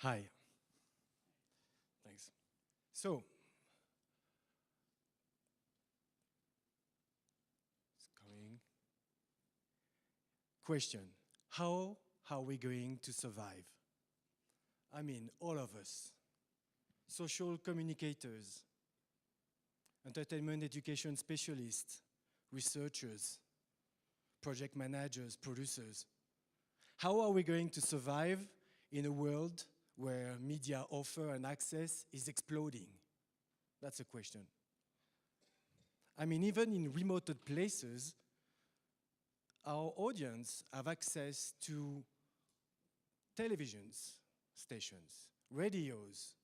Hi. Thanks. So, it's coming. Question: how are we going to survive? I mean, all of us. Social communicators, entertainment education specialists, researchers, project managers, producers. How are we going to survive in a world where media offer and access is exploding? That's a question. I mean, even in remote places, our audience have access to televisions, stations, radios.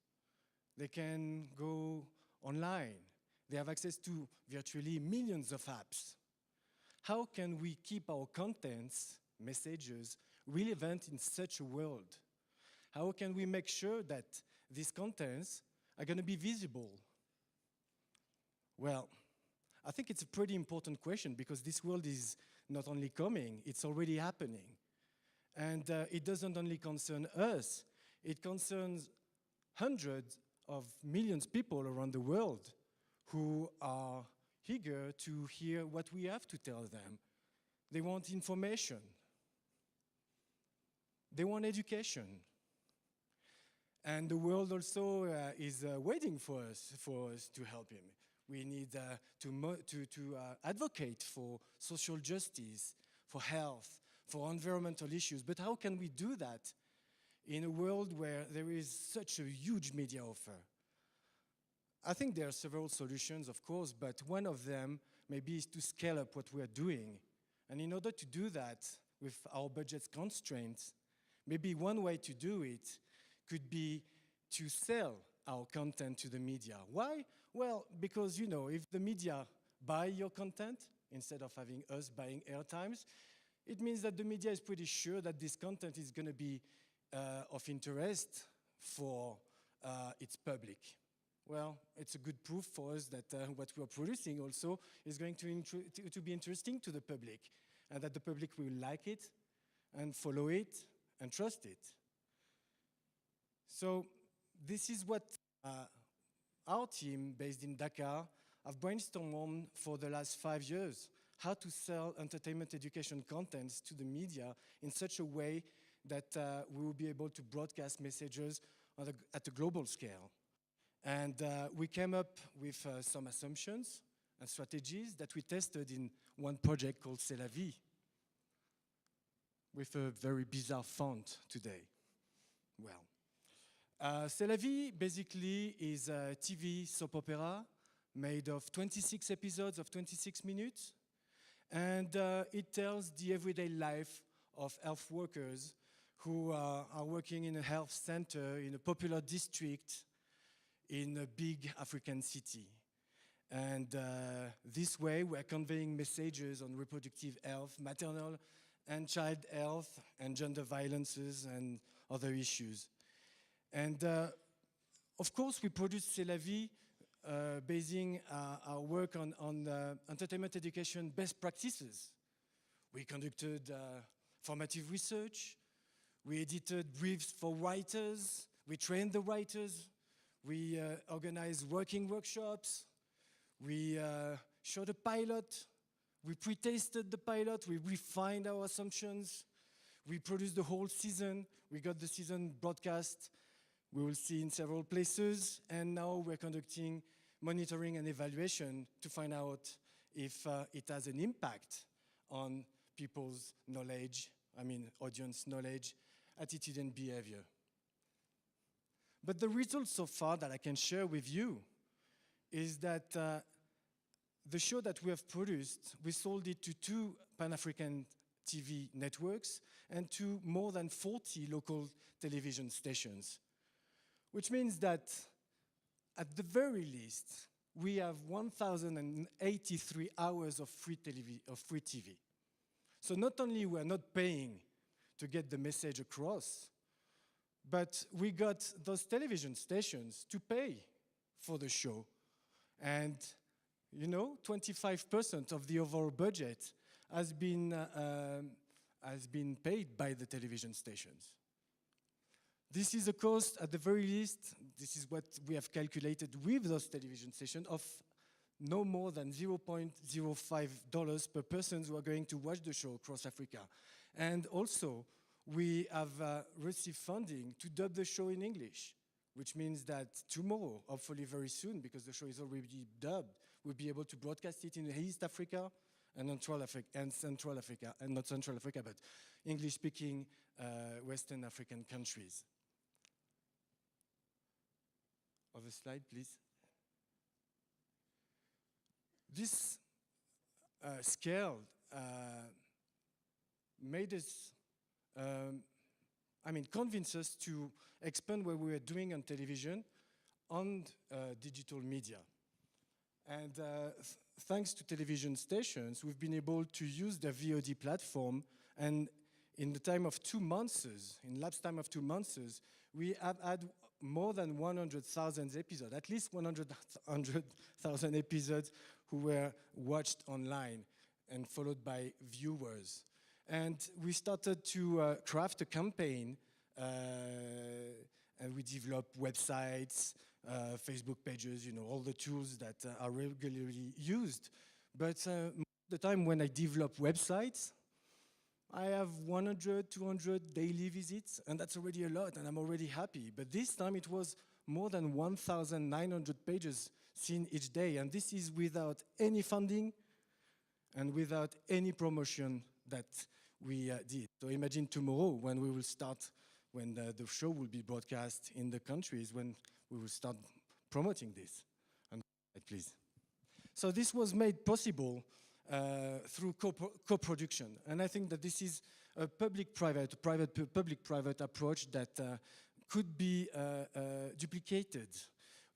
They can go online. They have access to virtually millions of apps. How can we keep our contents, messages, relevant in such a world? How can we make sure that these contents are going to be visible? Well, I think it's a pretty important question because this world is not only coming, it's already happening. And it doesn't only concern us, it concerns hundreds of millions of people around the world who are eager to hear what we have to tell them. They want information. They want education. And the world also is waiting for us to help him. We need to advocate for social justice, for health, for environmental issues. But how can we do that in a world where there is such a huge media offer? I think there are several solutions, of course, but one of them maybe is to scale up what we are doing. And in order to do that with our budget constraints, maybe one way to do it could be to sell our content to the media. Why? Well, because, you know, if the media buy your content, instead of having us buying airtimes, it means that the media is pretty sure that this content is going to be of interest for its public. Well, it's a good proof for us that what we are producing also is going to be interesting to the public, and that the public will like it and follow it and trust it. So this is what our team based in Dakar have brainstormed on for the last 5 years, how to sell entertainment education contents to the media in such a way that we will be able to broadcast messages at a global scale. And we came up with some assumptions and strategies that we tested in one project called C'est la vie, with a very bizarre font today. Well, C'est la vie basically is a TV soap opera made of 26 episodes of 26 minutes, and it tells the everyday life of health workers who are working in a health center in a popular district in a big African city. And this way, we're conveying messages on reproductive health, maternal and child health, and gender violences and other issues. And of course, we produced C'est la vie basing our work on entertainment education best practices. We conducted formative research, we edited briefs for writers, we trained the writers, we organized working workshops, we showed a pilot, we pre-tasted the pilot, we refined our assumptions, we produced the whole season, we got the season broadcast, we will see in several places, and now we're conducting monitoring and evaluation to find out if it has an impact on people's knowledge, audience knowledge, attitude and behavior. But the results so far that I can share with you is that the show that we have produced, we sold it to 2 Pan-African TV networks and to more than 40 local television stations, which means that at the very least, we have 1,083 hours of free TV. So not only we're not paying to get the message across, but we got those television stations to pay for the show. And, you know, 25% of the overall budget has been paid by the television stations. This is a cost, at the very least, this is what we have calculated with those television stations, of no more than $0.05 per person who are going to watch the show across Africa. And also, we have received funding to dub the show in English, which means that tomorrow, hopefully very soon, because the show is already dubbed, we'll be able to broadcast it in East Africa and Central Africa, and not Central Africa, but English-speaking Western African countries. Other slide, please. This scale made us, convinced us to expand what we were doing on television on digital media. And thanks to television stations, we've been able to use the VOD platform, and in the time of 2 months, in lapse time of 2 months, we have had more than 100,000 episodes, at least 100,000 episodes who were watched online and followed by viewers. And we started to craft a campaign, and we developed websites, Facebook pages, all the tools that are regularly used. But most of the time when I develop websites, I have 100, 200 daily visits, and that's already a lot, and I'm already happy. But this time it was more than 1,900 pages seen each day, and this is without any funding and without any promotion that we did. So imagine tomorrow when we will start, when the show will be broadcast in the countries, when we will start promoting this. And please. So this was made possible through co-production. And I think that this is a public-private approach that could be duplicated.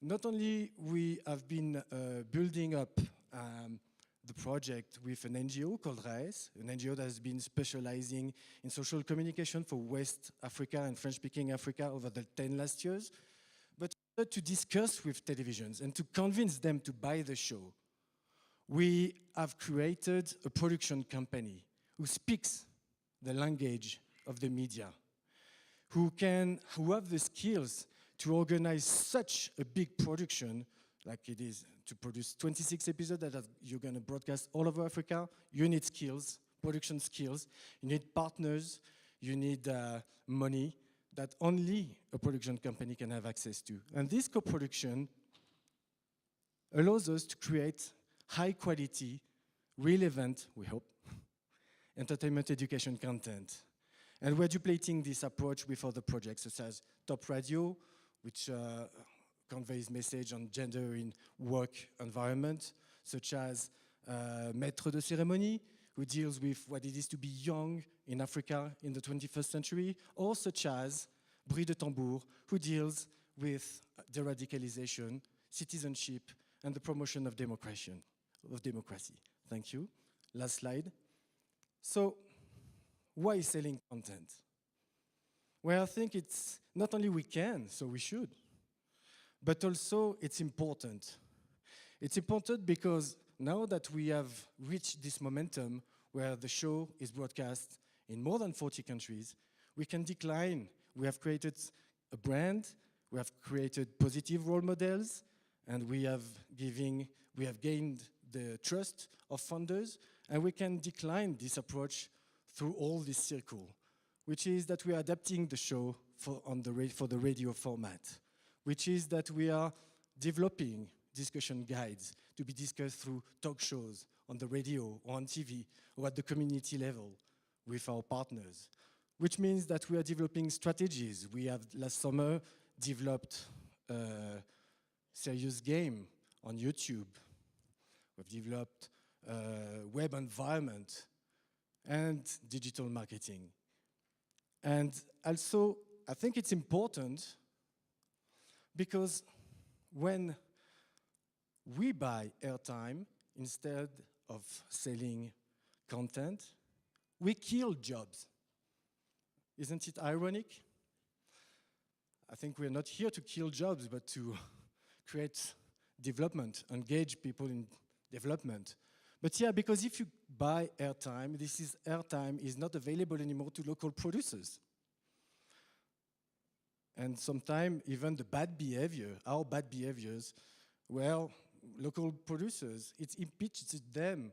Not only we have been building up the project with an NGO called RAES, an NGO that has been specializing in social communication for West Africa and French-speaking Africa over the last 10 years, but to discuss with televisions and to convince them to buy the show. We have created a production company who speaks the language of the media, who have the skills to organize such a big production like it is to produce 26 episodes that you're going to broadcast all over Africa. You need skills, production skills. You need partners. You need money that only a production company can have access to. And this co-production allows us to create high-quality, relevant, we hope, entertainment education content. And we're duplicating this approach with other projects, such as Top Radio, which conveys message on gender in work environment, such as Maître de Cérémonie, who deals with what it is to be young in Africa in the 21st century, or such as Bruit de Tambour, who deals with deradicalization, citizenship, and the promotion of democracy. Thank you. Last slide. So, why selling content? Well, I think it's not only we can, so we should, but also it's important. It's important because now that we have reached this momentum where the show is broadcast in more than 40 countries, we can decline. We have created a brand, we have created positive role models, and we have gained the trust of funders, and we can decline this approach through all this circle, which is that we are adapting the show for the radio format, which is that we are developing discussion guides to be discussed through talk shows on the radio or on TV or at the community level with our partners, which means that we are developing strategies. We have last summer developed a serious game on YouTube. We've developed a web environment and digital marketing. And also, I think it's important because when we buy airtime instead of selling content, we kill jobs. Isn't it ironic? I think we're not here to kill jobs, but to create development, engage people in development. But yeah, because if you buy airtime, airtime is not available anymore to local producers. And sometimes even the bad behavior, our bad behaviors, well, local producers, it impeaches them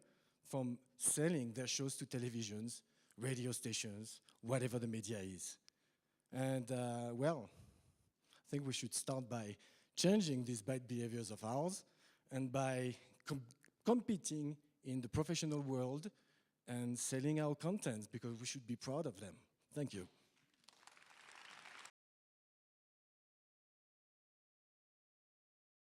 from selling their shows to televisions, radio stations, whatever the media is. And well, I think we should start by changing these bad behaviors of ours and by competing in the professional world and selling our contents because we should be proud of them. Thank you.